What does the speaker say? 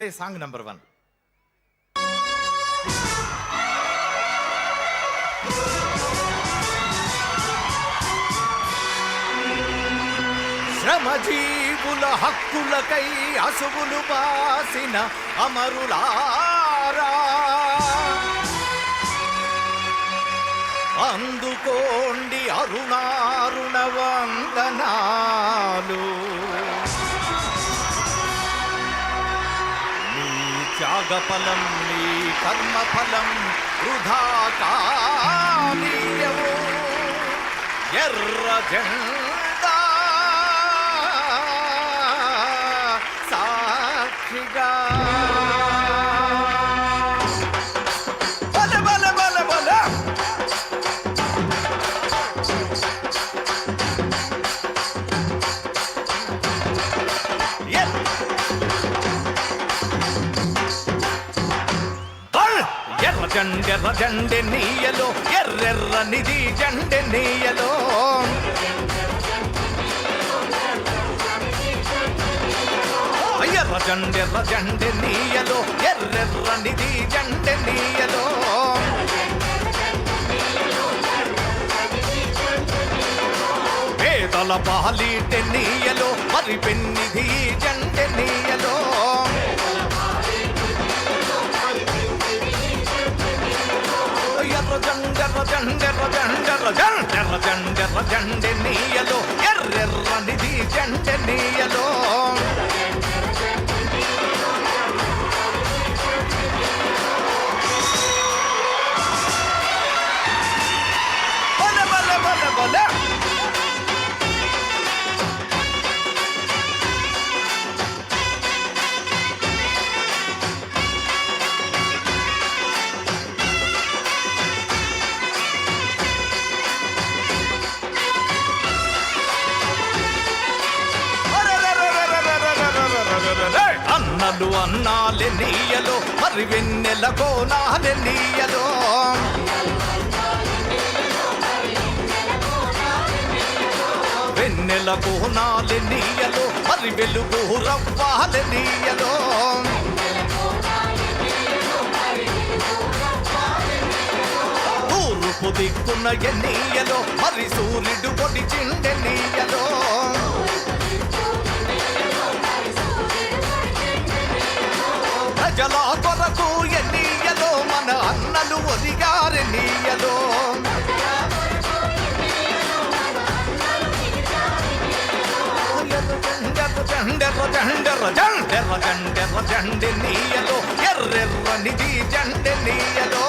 Song number 1. శ్రమజీవుల హక్కులకై అసువులు బాసిన అమరులారా, అందుకోండి అరుణారుణ వందనాలు. మీ త్యాగఫలం, మీ కర్మఫలం వృధా కానీయవు. ఎర్ర జెండా సాక్షిగా ఎర్ర జెండె నీయలో, ఎర్రెర్ర నిధి జెండె నీయలో. ఎర్ర జెండె నీయలో, ఎర్రెర్ర నిధి జెండె నీయలో. పేదల పాలిటె నీయలో, మరి పెన్నిధి జెండె నీయలో. ఎర్ర జెండె నీయలో, ఎర్రెర్ర నిధి జెండె నీయలో. అన్నలు అన్నాలే నీయలో, మరి వెన్నెల కోనాలే నీయలో. వెన్నెల కోనాలే నీయలో, మరి వెలుగు రవ్వాలే నీయలో. తూర్పు దిక్కున ఎన్నీయలో, మరి సూర్యుడు పొడిచిండె నీయలో. ప్రజల కొరకు ఎన్నీయలో, మన అన్నలు ఒదిగారె నీయలో. ఎర్ర జెండె నీయలో, ఎర్రెర్ర నిధి జెండె నీయలో.